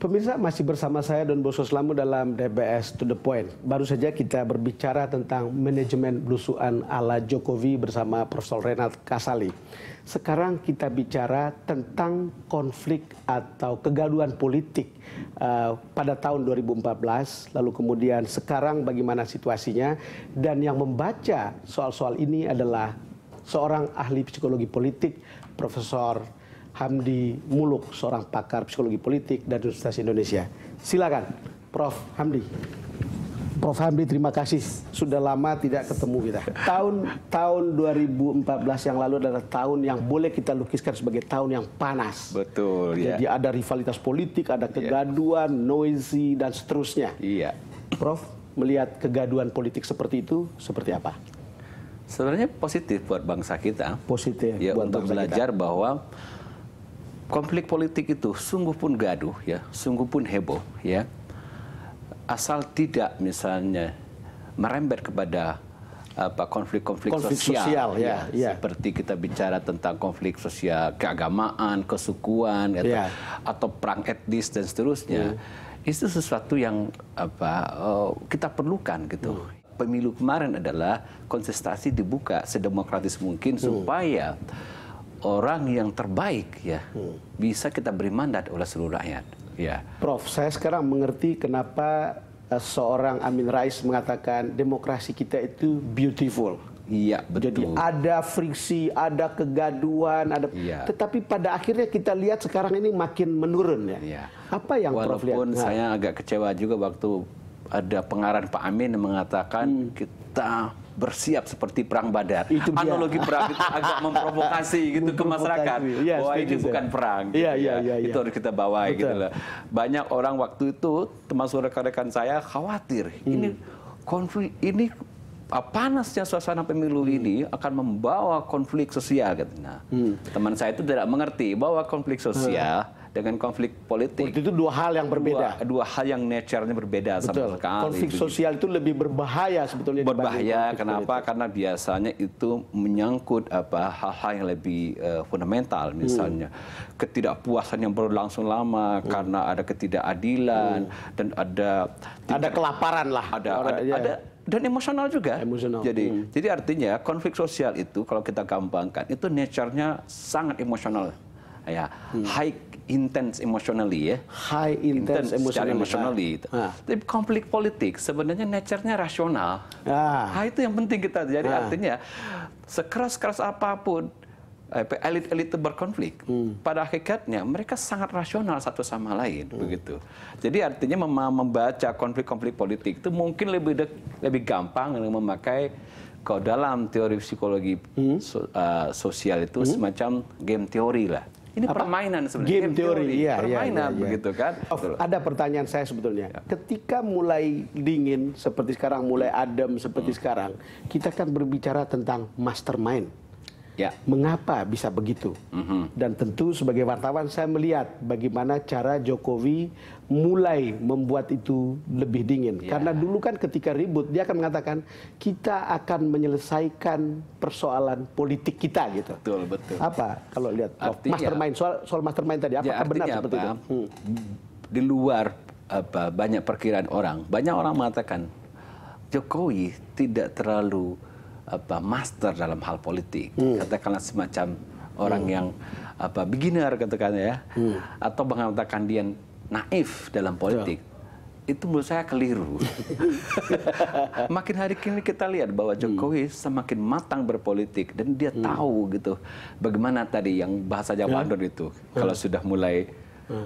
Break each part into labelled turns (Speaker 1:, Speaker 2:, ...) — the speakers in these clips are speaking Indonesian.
Speaker 1: Pemirsa, masih bersama saya Don Bosco Slamet dalam DBS To The Point. Baru saja kita berbicara tentang manajemen belusuan ala Jokowi bersama Profesor Renat Kasali. Sekarang kita bicara tentang konflik atau kegaduhan politik pada tahun 2014, lalu kemudian sekarang bagaimana situasinya, dan yang membaca soal-soal ini adalah seorang ahli psikologi politik, Profesor Hamdi Muluk, seorang pakar psikologi politik dari Universitas Indonesia. Silakan, Prof. Hamdi. Prof. Hamdi, terima kasih. Sudah lama tidak ketemu kita. Tahun 2014 yang lalu adalah tahun yang boleh kita lukiskan sebagai tahun yang panas.
Speaker 2: Betul, ya.
Speaker 1: Jadi ada rivalitas politik, ada kegaduhan, noisy, dan seterusnya.
Speaker 2: Iya.
Speaker 1: Prof, melihat kegaduhan politik seperti itu, seperti apa?
Speaker 2: Sebenarnya positif buat bangsa kita.
Speaker 1: Positif
Speaker 2: ya,
Speaker 1: buat
Speaker 2: untuk
Speaker 1: bangsa
Speaker 2: belajar
Speaker 1: kita.
Speaker 2: Bahwa konflik politik itu sungguh pun gaduh, ya, sungguh pun heboh, ya. Asal tidak misalnya merembet kepada konflik-konflik sosial, ya. Seperti kita bicara tentang konflik sosial, keagamaan, kesukuan, atau perang etnis dan seterusnya. Itu sesuatu yang kita perlukan gitu. Pemilu kemarin adalah kontestasi dibuka sedemokratis mungkin supaya orang yang terbaik bisa kita beri mandat oleh seluruh rakyat. Ya.
Speaker 1: Prof, saya sekarang mengerti kenapa seorang Amin Rais mengatakan demokrasi kita itu beautiful.
Speaker 2: Iya, betul.
Speaker 1: Jadi ada friksi, ada kegaduhan, ada. Tetapi pada akhirnya kita lihat sekarang ini makin menurun, ya.
Speaker 2: Iya.
Speaker 1: Apa yang Prof lihat?
Speaker 2: Walaupun saya agak kecewa juga waktu ada pengarahan Pak Amin yang mengatakan kita bersiap seperti perang Badar. Itu analogi perang itu agak memprovokasi gitu ke masyarakat.
Speaker 1: Ya,
Speaker 2: bahwa ini bukan perang. Itu harus kita bawa gitu loh. Banyak orang waktu itu, termasuk rekan-rekan saya, khawatir ini konflik ini panasnya suasana pemilu ini akan membawa konflik sosial. Nah, teman saya itu tidak mengerti bahwa konflik sosial dengan konflik politik
Speaker 1: itu dua hal yang berbeda.
Speaker 2: Dua hal yang nature-nya berbeda sama sekali.
Speaker 1: Konflik sosial itu lebih berbahaya sebetulnya.
Speaker 2: Berbahaya, kenapa? Karena biasanya itu menyangkut hal-hal yang lebih fundamental, misalnya ketidakpuasan yang berlangsung lama karena ada ketidakadilan dan ada
Speaker 1: kelaparan lah.
Speaker 2: Ada dan emosional juga. Jadi artinya konflik sosial itu kalau kita gampangkan itu nature-nya sangat emosional. Ya, high intense emotionally, ya.
Speaker 1: High intense
Speaker 2: emotionally. Tapi konflik politik sebenarnya nature-nya rasional. Itu yang penting kita. Jadi artinya sekeras-keras apapun elit-elit itu berkonflik, pada hakikatnya mereka sangat rasional satu sama lain, begitu. Jadi artinya membaca konflik-konflik politik itu mungkin lebih gampang memakai kalau dalam teori psikologi sosial itu semacam game teori lah. Ini permainan sebenarnya. Game teori, permainan begitu kan.
Speaker 1: Ada pertanyaan saya sebetulnya. Ketika mulai dingin seperti sekarang, mulai adem seperti sekarang, kita kan berbicara tentang mastermind. Mengapa bisa begitu? Dan tentu sebagai wartawan saya melihat bagaimana cara Jokowi mulai membuat itu lebih dingin. Karena dulu kan ketika ribut dia akan mengatakan kita akan menyelesaikan persoalan politik kita gitu.
Speaker 2: Betul.
Speaker 1: Apa kalau lihat mastermind, soal mastermind tadi apakah benar seperti itu?
Speaker 2: Di luar banyak perkiraan orang, banyak orang mengatakan Jokowi tidak terlalu master dalam hal politik, katakanlah semacam orang yang beginner katakannya, atau mengatakan dia naif dalam politik. Itu menurut saya keliru. Makin hari kini kita lihat bahwa Jokowi semakin matang berpolitik dan dia tahu gitu bagaimana tadi yang bahasa Jawa Bandung itu kalau sudah mulai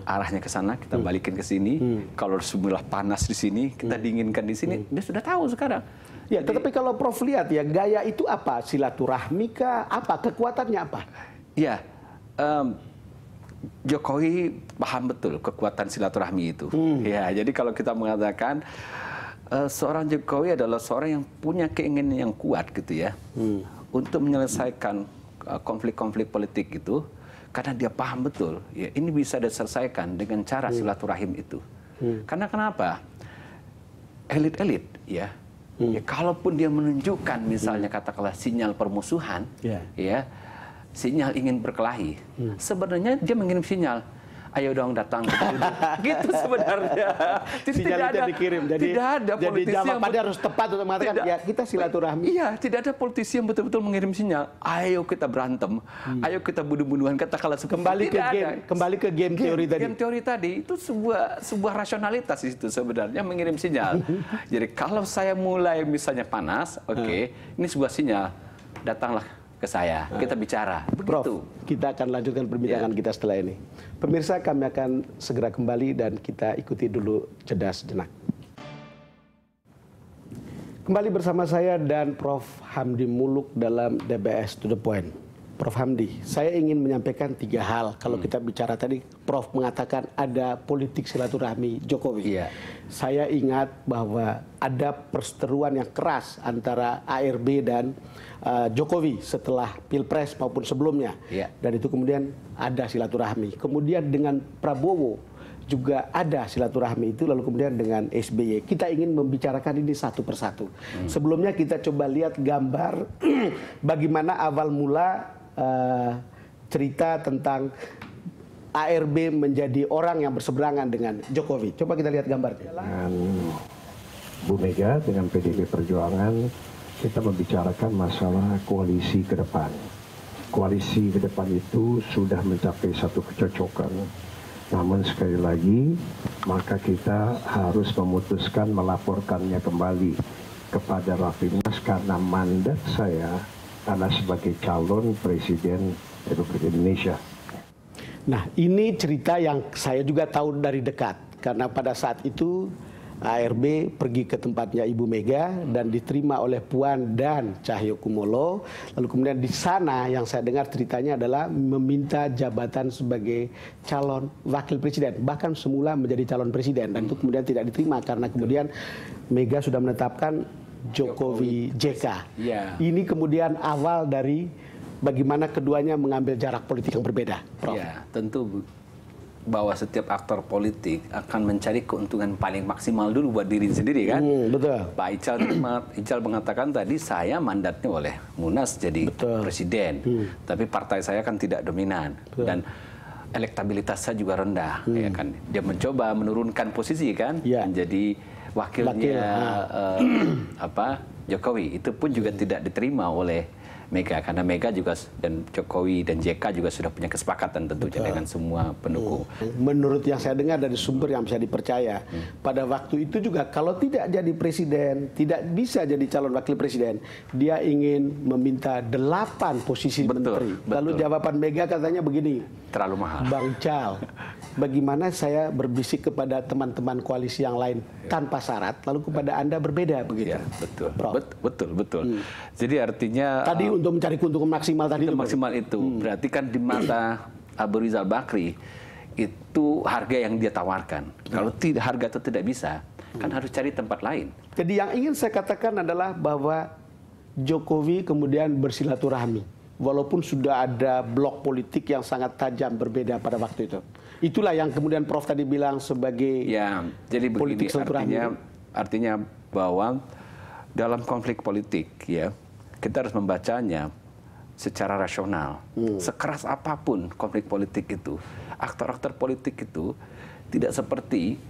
Speaker 2: arahnya ke sana kita balikin ke sini, kalau semula panas di sini kita dinginkan di sini, dia sudah tahu sekarang.
Speaker 1: Ya, tetapi kalau Prof lihat ya, gaya itu apa? Silaturahmi kah? Apa? Kekuatannya apa?
Speaker 2: Ya, Jokowi paham betul kekuatan silaturahmi itu. Ya, jadi kalau kita mengatakan seorang Jokowi adalah seorang yang punya keinginan yang kuat gitu ya, untuk menyelesaikan konflik-konflik politik itu, karena dia paham betul, ya ini bisa diselesaikan dengan cara silaturahim itu. Karena kenapa? Elit-elit, ya. Ya, kalaupun dia menunjukkan misalnya katakanlah sinyal permusuhan, ya, sinyal ingin berkelahi, sebenarnya dia mengirim sinyal, ayo dong datang ke sini. Gitu sebenarnya.
Speaker 1: Sinyalnya dikirim.
Speaker 2: Tidak ada politisi yang
Speaker 1: jawabannya harus tepat untuk mengatakan ya kita silaturahmi.
Speaker 2: Iya, tidak ada politisi yang betul-betul mengirim sinyal. Ayo kita berantem, ayo kita bunuh-bunuhan. Katakanlah
Speaker 1: kembali ke game teori tadi.
Speaker 2: Game teori tadi itu sebuah rasionalitas itu sebenarnya mengirim sinyal. Jadi kalau saya mulai misalnya panas, ini sebuah sinyal, datanglah ke saya, kita bicara. Begitu.
Speaker 1: Prof, kita akan lanjutkan perbincangan kita setelah ini. Pemirsa, kami akan segera kembali dan kita ikuti dulu jeda sejenak. Kembali bersama saya dan Prof. Hamdi Muluk dalam DBS To The Point. Prof. Hamdi, saya ingin menyampaikan 3 hal. Kalau kita bicara tadi, Prof. mengatakan ada politik silaturahmi Jokowi.
Speaker 2: Iya.
Speaker 1: Saya ingat bahwa ada perseteruan yang keras antara ARB dan Jokowi setelah Pilpres maupun sebelumnya.
Speaker 2: Iya.
Speaker 1: Dan itu kemudian ada silaturahmi. Kemudian dengan Prabowo juga ada silaturahmi itu, lalu kemudian dengan SBY. Kita ingin membicarakan ini satu persatu. Sebelumnya kita coba lihat gambar bagaimana awal mula cerita tentang ARB menjadi orang yang berseberangan dengan Jokowi. Coba kita lihat gambarnya.
Speaker 3: Dengan Bu Mega, dengan PDIP Perjuangan, kita membicarakan masalah koalisi ke depan. Koalisi ke depan itu sudah mencapai satu kecocokan. Namun sekali lagi, maka kita harus memutuskan melaporkannya kembali kepada Rapimnas karena mandat saya adalah sebagai calon Presiden Republik Indonesia.
Speaker 1: Nah, ini cerita yang saya juga tahu dari dekat. Karena pada saat itu ARB pergi ke tempatnya Ibu Mega dan diterima oleh Puan dan Cahyokumolo. Lalu kemudian di sana yang saya dengar ceritanya adalah meminta jabatan sebagai calon wakil presiden. Bahkan semula menjadi calon presiden. Dan itu kemudian tidak diterima karena kemudian Mega sudah menetapkan Jokowi JK.
Speaker 2: Ya.
Speaker 1: Ini kemudian awal dari bagaimana keduanya mengambil jarak politik yang berbeda, Prof.
Speaker 2: Ya, tentu bahwa setiap aktor politik akan mencari keuntungan paling maksimal dulu buat diri sendiri kan.
Speaker 1: Betul.
Speaker 2: Pak Ical mengatakan tadi saya mandatnya oleh Munas jadi presiden, tapi partai saya kan tidak dominan dan elektabilitas saya juga rendah, ya kan. Dia mencoba menurunkan posisi kan, menjadi wakilnya Jokowi. Itu pun juga tidak diterima oleh Mega karena Mega juga dan Jokowi dan JK juga sudah punya kesepakatan tentunya dengan semua pendukung.
Speaker 1: Menurut yang saya dengar dari sumber yang bisa dipercaya, pada waktu itu juga kalau tidak jadi presiden, tidak bisa jadi calon wakil presiden, dia ingin meminta 8 posisi menteri. Lalu jawaban Mega katanya begini,
Speaker 2: terlalu mahal.
Speaker 1: Bang Cal, bagaimana saya berbisik kepada teman-teman koalisi yang lain tanpa syarat, lalu kepada Anda berbeda begitu?
Speaker 2: Ya, betul. Jadi artinya
Speaker 1: tadi untuk mencari keuntungan maksimal tadi
Speaker 2: itu berarti kan di mata Abu Rizal Bakri itu harga yang dia tawarkan. Kalau tidak harga itu tidak bisa, kan harus cari tempat lain.
Speaker 1: Jadi yang ingin saya katakan adalah bahwa Jokowi kemudian bersilaturahmi, walaupun sudah ada blok politik yang sangat tajam berbeda pada waktu itu. Itulah yang kemudian Prof tadi bilang sebagai
Speaker 2: jadi begini artinya bahwa dalam konflik politik kita harus membacanya secara rasional. Sekeras apapun konflik politik itu, aktor-aktor politik itu tidak seperti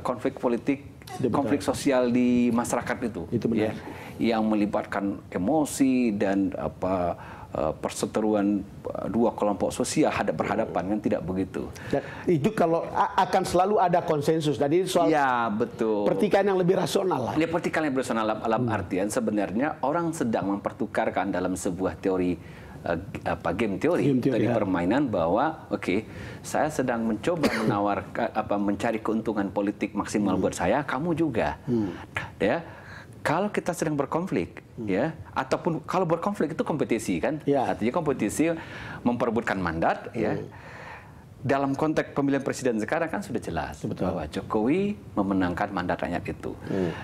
Speaker 2: konflik politik, konflik sosial di masyarakat itu
Speaker 1: benar.
Speaker 2: Yang melibatkan emosi dan perseteruan dua kelompok sosial berhadapan kan tidak begitu.
Speaker 1: Dan itu kalau akan selalu ada konsensus. Jadi soal pertikaian yang lebih rasional lah.
Speaker 2: Ya, pertikaian yang rasional dalam artian sebenarnya orang sedang mempertukarkan dalam sebuah teori game teori dari permainan bahwa saya sedang mencoba menawarkan mencari keuntungan politik maksimal buat saya, kamu juga. Kalau kita sedang berkonflik, ataupun kalau berkonflik itu kompetisi kan, artinya kompetisi memperebutkan mandat, Dalam konteks pemilihan presiden sekarang kan sudah jelas bahwa Jokowi memenangkan mandat rakyat itu,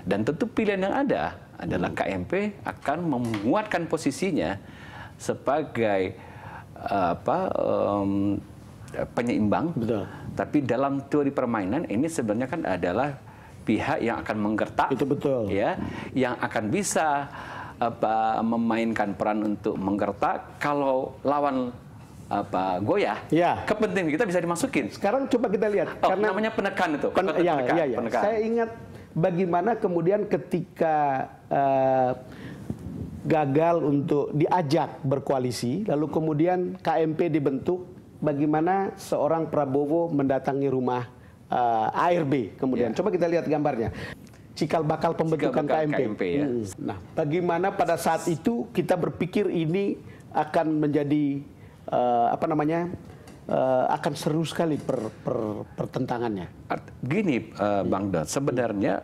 Speaker 2: dan tentu pilihan yang ada adalah KMP akan menguatkan posisinya sebagai penyeimbang. Tapi dalam teori permainan ini sebenarnya kan adalah pihak yang akan menggertak, yang akan bisa memainkan peran untuk menggertak kalau lawan goyah,
Speaker 1: Ya.
Speaker 2: kepentingan kita bisa dimasukin.
Speaker 1: Sekarang coba kita lihat.
Speaker 2: Karena namanya penekan itu. Penekan.
Speaker 1: Saya ingat bagaimana kemudian ketika gagal untuk diajak berkoalisi, lalu kemudian KMP dibentuk, bagaimana seorang Prabowo mendatangi rumah ARB kemudian. Coba kita lihat gambarnya. Cikal bakal pembentukan KMP.
Speaker 2: Ya.
Speaker 1: Nah, bagaimana pada saat itu kita berpikir ini akan menjadi akan seru sekali pertentangannya.
Speaker 2: Gini, Bang Don, sebenarnya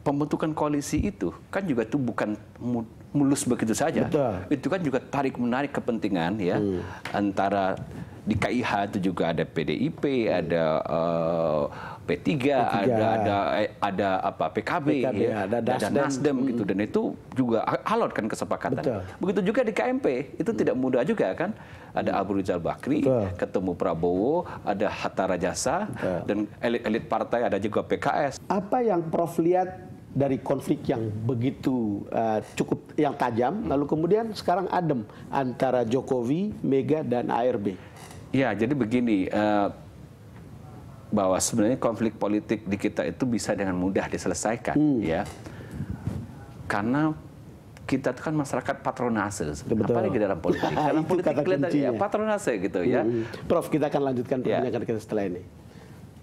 Speaker 2: pembentukan koalisi itu kan juga itu bukan mulus begitu saja.
Speaker 1: Betul.
Speaker 2: Itu kan juga tarik-menarik kepentingan ya antara di KIH itu juga ada PDIP, ada P3, ada PKB ya, ada Nasdem gitu, dan itu juga alot kan kesepakatan.
Speaker 1: Betul.
Speaker 2: Begitu juga di KMP itu tidak mudah juga kan. Ada Abu Rizal Bakri, ketemu Prabowo, ada Hatta Rajasa, dan elit-elit partai, ada juga PKS.
Speaker 1: Apa yang Prof lihat dari konflik yang begitu cukup yang tajam, lalu kemudian sekarang adem antara Jokowi, Mega, dan ARB?
Speaker 2: Ya, jadi begini, bahwa sebenarnya konflik politik di kita itu bisa dengan mudah diselesaikan, ya, karena kita itu kan masyarakat patronase, apalagi dalam politik. Dalam politik kelihatan ya, patronase gitu ya.
Speaker 1: Prof, kita akan lanjutkan perbincangan kita setelah ini.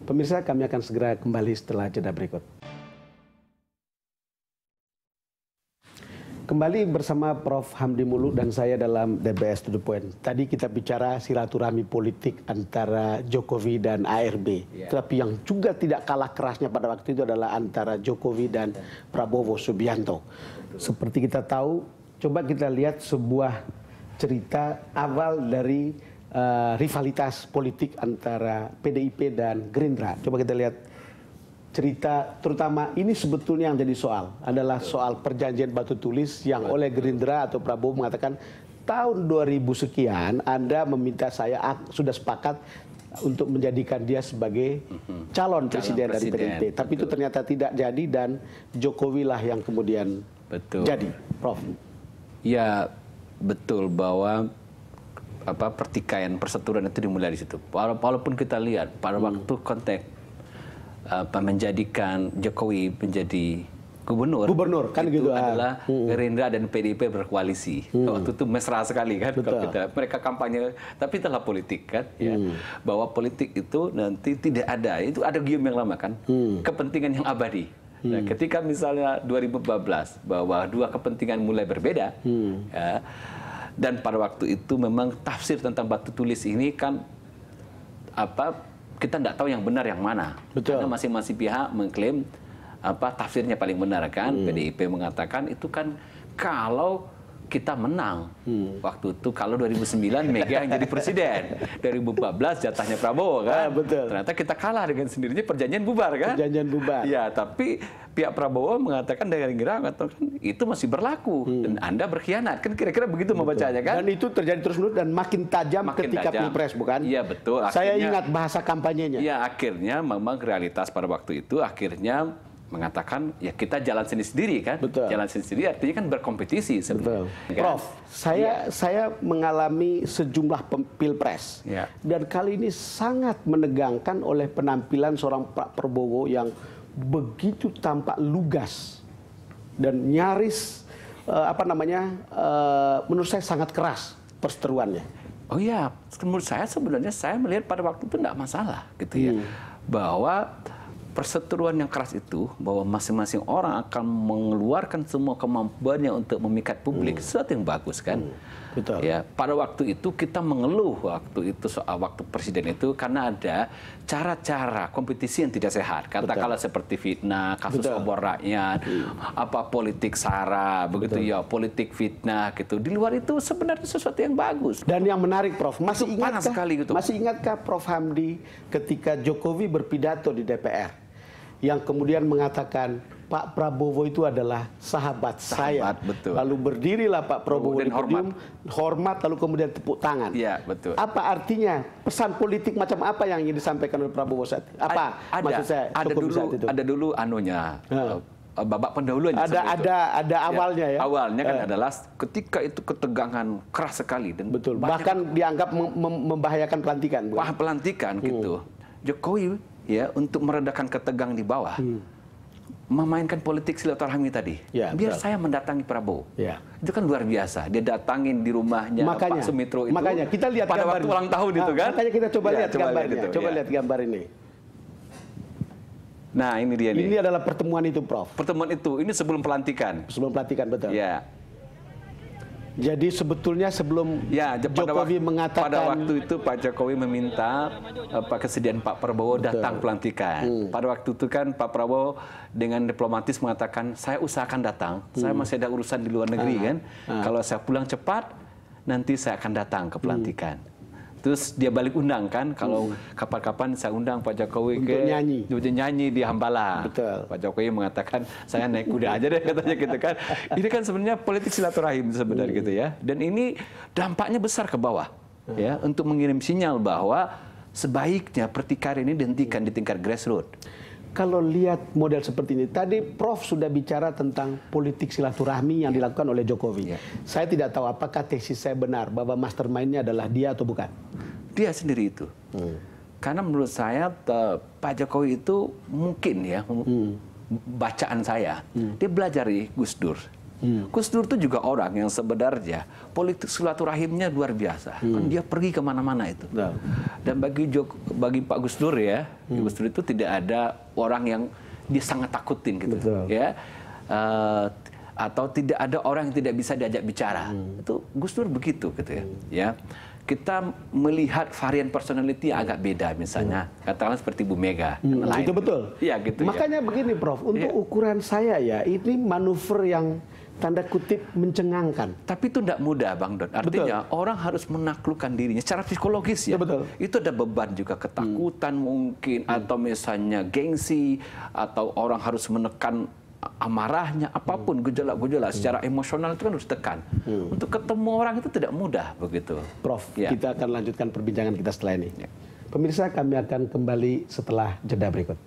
Speaker 1: Pemirsa, kami akan segera kembali setelah jeda berikut. Kembali bersama Prof. Hamdi Muluk dan saya dalam DBS To The Point. Tadi kita bicara silaturahmi politik antara Jokowi dan ARB. Tapi yang juga tidak kalah kerasnya pada waktu itu adalah antara Jokowi dan Prabowo Subianto. Seperti kita tahu, coba kita lihat sebuah cerita awal dari rivalitas politik antara PDIP dan Gerindra. Coba kita lihat cerita, terutama ini sebetulnya yang jadi soal adalah soal perjanjian batu tulis yang oleh Gerindra atau Prabowo mengatakan tahun 2000 sekian Anda meminta saya sudah sepakat untuk menjadikan dia sebagai calon presiden dari PDIP. Tapi itu ternyata tidak jadi dan Jokowi lah yang kemudian jadi, Prof.
Speaker 2: Ya, betul bahwa pertikaian perseteruan itu dimulai di situ. Walaupun kita lihat pada waktu konteks menjadikan Jokowi menjadi gubernur kan
Speaker 1: itu gitu
Speaker 2: adalah Gerindra dan PDIP berkoalisi. Waktu itu mesra sekali kan kalau mereka kampanye, tapi itulah politik kan ya. Bahwa politik itu nanti tidak ada, itu ada gium yang lama kan, kepentingan yang abadi. Nah, ketika misalnya 2014 bahwa dua kepentingan mulai berbeda ya, dan pada waktu itu memang tafsir tentang batu tulis ini kan kita tidak tahu yang benar yang mana. Karena masing-masing pihak mengklaim tafsirnya paling benar kan. PDIP mengatakan itu kan kalau kita menang. Waktu itu kalau 2009 Mega yang jadi presiden. 2014 jatahnya Prabowo kan. Ternyata kita kalah dengan sendirinya, perjanjian bubar kan.
Speaker 1: Perjanjian bubar.
Speaker 2: Ya, tapi pihak Prabowo mengatakan dengan Gerindra mengatakan itu masih berlaku dan Anda berkhianat. Kan kira-kira begitu membacanya kan.
Speaker 1: Dan itu terjadi terus-menerus dan makin tajam ketika Pilpres, bukan?
Speaker 2: Iya, betul.
Speaker 1: Saya ingat bahasa kampanyenya.
Speaker 2: Iya, akhirnya memang realitas pada waktu itu akhirnya mengatakan ya kita jalan sendiri-sendiri kan. Jalan sendiri artinya kan berkompetisi sebenarnya.
Speaker 1: Prof, saya mengalami sejumlah pilpres dan kali ini sangat menegangkan oleh penampilan seorang Pak Prabowo yang begitu tampak lugas dan nyaris menurut saya sangat keras perseteruannya.
Speaker 2: Oh iya, menurut saya sebenarnya saya melihat pada waktu itu tidak masalah gitu ya, bahwa perseteruan yang keras itu bahwa masing-masing orang akan mengeluarkan semua kemampuannya untuk memikat publik, sesuatu yang bagus kan.
Speaker 1: Betul.
Speaker 2: Ya, pada waktu itu kita mengeluh waktu itu soal waktu presiden itu karena ada cara-cara kompetisi yang tidak sehat. Katakanlah seperti fitnah, kasus obor rakyat, politik sara, begitu ya, politik fitnah gitu. Di luar itu sebenarnya sesuatu yang bagus.
Speaker 1: Dan yang menarik, Prof, masih
Speaker 2: ingatkah
Speaker 1: Prof Hamdi ketika Jokowi berpidato di DPR yang kemudian mengatakan Pak Prabowo itu adalah sahabat saya.
Speaker 2: Betul.
Speaker 1: Lalu berdirilah Pak Prabowo di podium, hormat, lalu kemudian tepuk tangan.
Speaker 2: Iya, betul.
Speaker 1: Apa artinya pesan politik macam apa yang ingin disampaikan oleh Prabowo saat itu? Maksud saya?
Speaker 2: Ada dulu babak pendahuluan.
Speaker 1: Ada awalnya ya.
Speaker 2: Awalnya kan adalah ketika itu ketegangan keras sekali dan
Speaker 1: betul. Bahkan dianggap membahayakan pelantikan.
Speaker 2: Wah, pelantikan gitu. Jokowi ya untuk meredakan ketegangan di bawah. Memainkan politik silaturahmi tadi.
Speaker 1: Ya,
Speaker 2: biar
Speaker 1: betul.
Speaker 2: saya mendatangi Prabowo.
Speaker 1: Ya.
Speaker 2: Itu kan luar biasa. Dia datangin di rumahnya Pak Sumitro itu.
Speaker 1: Makanya kita lihat
Speaker 2: pada waktu ulang tahun itu kan.
Speaker 1: Makanya kita coba lihat gambarnya. Coba
Speaker 2: ya.
Speaker 1: lihat gambar ini.
Speaker 2: Nah, ini dia nih.
Speaker 1: Ini adalah pertemuan itu, Prof.
Speaker 2: Pertemuan itu, ini sebelum pelantikan.
Speaker 1: Sebelum pelantikan, betul.
Speaker 2: Ya.
Speaker 1: Jadi sebetulnya sebelum Jokowi mengatakan
Speaker 2: pada waktu itu Pak Jokowi meminta kesediaan Pak Prabowo datang pelantikan. Pada waktu itu kan Pak Prabowo dengan diplomatis mengatakan saya usahakan datang. Saya masih ada urusan di luar negeri kan. Kalau saya pulang cepat nanti saya akan datang ke pelantikan. Terus dia balik undang kan, kalau kapan-kapan saya undang Pak Jokowi
Speaker 1: untuk
Speaker 2: nyanyi di Hambalang.
Speaker 1: Betul.
Speaker 2: Pak Jokowi mengatakan saya naik kuda aja deh katanya gitu kan. Ini kan sebenarnya politik silaturahim sebenarnya gitu ya. Dan ini dampaknya besar ke bawah ya untuk mengirim sinyal bahwa sebaiknya pertikaian ini dihentikan di tingkat grassroots.
Speaker 1: Kalau lihat model seperti ini, tadi Prof sudah bicara tentang politik silaturahmi yang dilakukan oleh Jokowi. Saya tidak tahu apakah tesis saya benar bahwa mastermind-nya adalah dia atau bukan.
Speaker 2: Dia sendiri itu. Karena menurut saya Pak Jokowi itu mungkin ya, bacaan saya, dia belajar dari Gus Dur. Gus Dur itu juga orang yang sebenarnya politik silaturahimnya luar biasa. Kan dia pergi kemana-mana itu. Dan bagi Pak Gus Dur ya, Gus Dur itu tidak ada orang yang dia sangat takutin gitu. Ya. Atau tidak ada orang yang tidak bisa diajak bicara. Itu Gus Dur begitu gitu ya. Ya. Kita melihat varian personality yang agak beda misalnya, katakanlah seperti Bu Mega.
Speaker 1: Itu betul.
Speaker 2: Iya gitu.
Speaker 1: Makanya begini Prof, untuk ukuran saya ya, ini manuver yang tanda kutip mencengangkan.
Speaker 2: Tapi itu tidak mudah Bang Don. Artinya orang harus menaklukkan dirinya secara psikologis ya.
Speaker 1: Betul.
Speaker 2: Itu ada beban juga, ketakutan mungkin, atau misalnya gengsi, atau orang harus menekan amarahnya, apapun gejolak-gejolak secara emosional itu kan harus tekan. Untuk ketemu orang itu tidak mudah begitu.
Speaker 1: Prof, kita akan lanjutkan perbincangan kita setelah ini. Pemirsa, kami akan kembali setelah jeda berikut.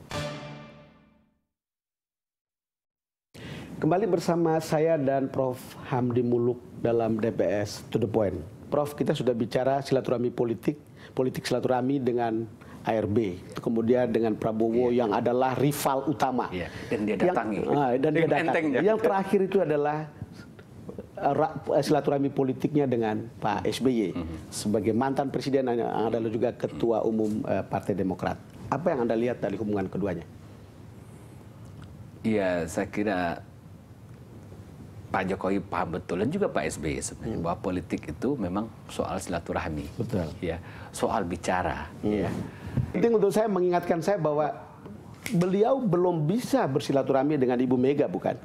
Speaker 1: Kembali bersama saya dan Prof. Hamdi Muluk dalam DPS To The Point. Prof, kita sudah bicara silaturahmi politik silaturahmi dengan ARB, kemudian dengan Prabowo yang adalah rival utama.
Speaker 2: Dan dia datangi.
Speaker 1: Yang terakhir itu adalah silaturahmi politiknya dengan Pak SBY sebagai mantan presiden yang adalah juga ketua umum Partai Demokrat. Apa yang Anda lihat dari hubungan keduanya?
Speaker 2: Iya, saya kira Pak Jokowi paham betul dan juga Pak SBY sebenarnya bahwa politik itu memang soal silaturahmi. Betul. Ya, soal bicara. Ya.
Speaker 1: Penting untuk saya mengingatkan saya bahwa beliau belum bisa bersilaturahmi dengan Ibu Mega, bukan?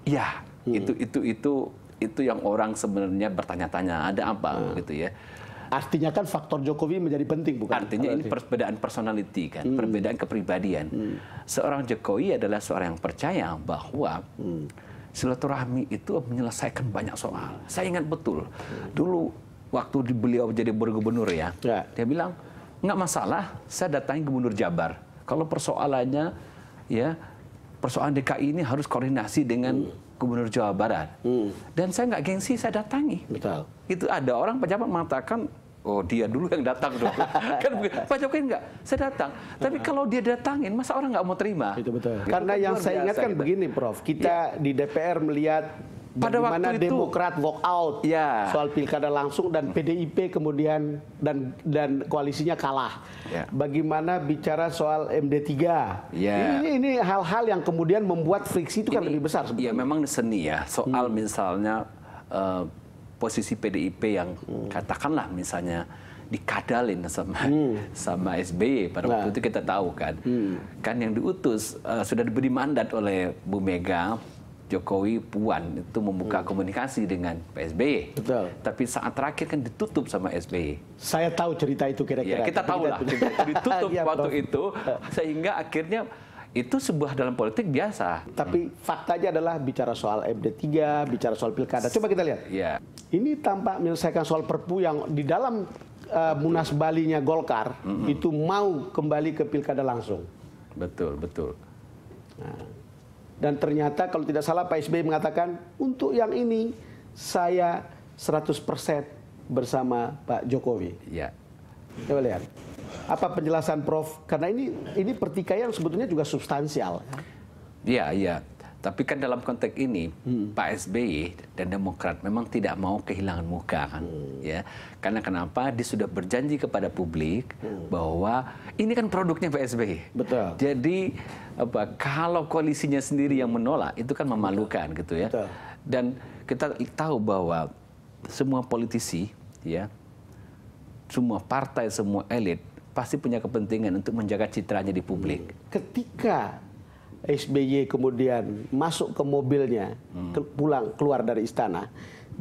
Speaker 2: Ya, itu yang orang sebenarnya bertanya-tanya, ada apa gitu ya.
Speaker 1: Artinya kan faktor Jokowi menjadi penting, bukan?
Speaker 2: Artinya ini perbedaan personality kan, perbedaan kepribadian. Seorang Jokowi adalah seorang yang percaya bahwa silaturahmi itu menyelesaikan banyak soal. Saya ingat betul, dulu waktu beliau jadi bergubernur ya, dia bilang, nggak masalah, saya datangi Gubernur Jabar. Kalau persoalannya, ya persoalan DKI ini harus koordinasi dengan Gubernur Jawa Barat. Dan saya nggak gengsi, saya datangi.
Speaker 1: Betul.
Speaker 2: Itu ada orang pejabat mengatakan, oh dia dulu yang datang dong. Kan Pak Jokowi enggak, saya datang. Tapi kalau dia datangin, masa orang nggak mau terima?
Speaker 1: Itu betul. Karena yang saya ingatkan begini, Prof. Kita di DPR melihat
Speaker 2: pada
Speaker 1: bagaimana
Speaker 2: waktu itu,
Speaker 1: Demokrat walk out soal pilkada langsung dan PDIP kemudian dan koalisinya kalah. Bagaimana bicara soal MD3. Ini hal-hal yang kemudian membuat friksi itu kan lebih besar sebetulnya.
Speaker 2: Iya, memang seni ya. Soal misalnya posisi PDIP yang katakanlah misalnya dikadalin sama SBY pada waktu itu kita tahu kan. Kan yang diutus sudah diberi mandat oleh Bu Mega, Jokowi, Puan itu membuka komunikasi dengan Pak SBY.
Speaker 1: Betul.
Speaker 2: Tapi saat terakhir kan ditutup sama SBY.
Speaker 1: Saya tahu cerita itu kira-kira.
Speaker 2: Ya, kita tahu lah. Ditutup waktu itu sehingga akhirnya itu sebuah dalam politik biasa.
Speaker 1: Tapi faktanya adalah bicara soal MD3, bicara soal pilkada. Coba kita lihat. Ini tampak menyelesaikan soal Perpu yang di dalam Munas Bali-nya Golkar itu mau kembali ke pilkada langsung.
Speaker 2: Betul, betul.
Speaker 1: Nah, Dan ternyata kalau tidak salah Pak SBY mengatakan untuk yang ini saya 100% bersama Pak Jokowi.
Speaker 2: Ya.
Speaker 1: Coba lihat. Apa penjelasan Prof? Karena ini pertikaian sebetulnya juga substansial.
Speaker 2: Iya, iya. Tapi kan dalam konteks ini Pak SBY dan Demokrat memang tidak mau kehilangan muka kan, ya. Karena kenapa? Dia sudah berjanji kepada publik bahwa ini kan produknya Pak SBY.
Speaker 1: Betul.
Speaker 2: Jadi kalau koalisinya sendiri yang menolak itu kan memalukan gitu ya.
Speaker 1: Betul.
Speaker 2: Dan kita tahu bahwa semua politisi, ya, semua partai, semua elit pasti punya kepentingan untuk menjaga citranya di publik.
Speaker 1: Ketika SBY kemudian masuk ke mobilnya, keluar dari istana,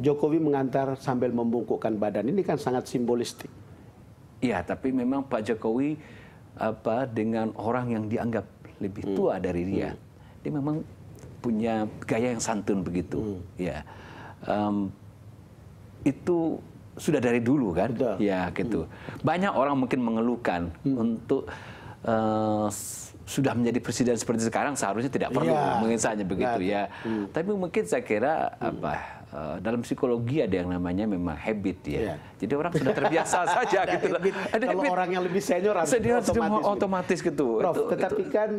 Speaker 1: Jokowi mengantar sambil membungkukkan badan. Ini kan sangat simbolistik.
Speaker 2: Iya, tapi memang Pak Jokowi dengan orang yang dianggap lebih tua dari dia, dia memang punya gaya yang santun begitu. Ya, itu sudah dari dulu kan,
Speaker 1: betul.
Speaker 2: Ya gitu. Banyak orang mungkin mengeluhkan untuk sudah menjadi presiden seperti sekarang seharusnya tidak perlu misalnya begitu ya. Tapi mungkin saya kira dalam psikologi ada yang namanya memang habit ya. Jadi orang sudah terbiasa saja gitu.
Speaker 1: Ada kalau orang yang lebih senior
Speaker 2: otomatis gitu.
Speaker 1: Prof, tetapi kan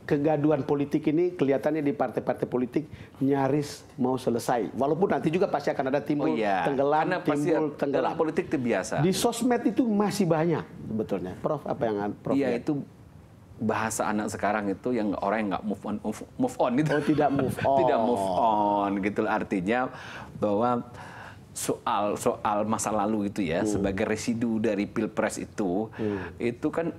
Speaker 1: kegaduhan politik ini kelihatannya di partai-partai politik nyaris mau selesai. Walaupun nanti juga pasti akan ada timbul tenggelam,
Speaker 2: dalam politik itu biasa.
Speaker 1: Di sosmed itu masih banyak sebetulnya. Prof, apa yang Prof?
Speaker 2: Iya, itu bahasa anak sekarang itu yang orang yang nggak move on gitu.
Speaker 1: Oh, tidak move on.
Speaker 2: Tidak move on gitu, artinya bahwa soal masa lalu itu ya sebagai residu dari Pilpres itu kan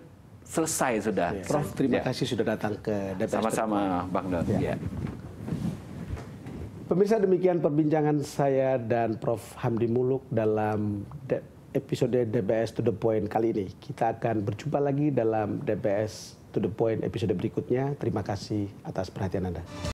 Speaker 2: selesai sudah.
Speaker 1: Prof, terima kasih sudah datang ke DPS.
Speaker 2: Sama-sama Bang Don. Ya.
Speaker 1: Pemirsa, demikian perbincangan saya dan Prof Hamdi Muluk dalam episode DBS to the Point kali ini. Kita akan berjumpa lagi dalam DBS to the Point episode berikutnya. Terima kasih atas perhatian Anda.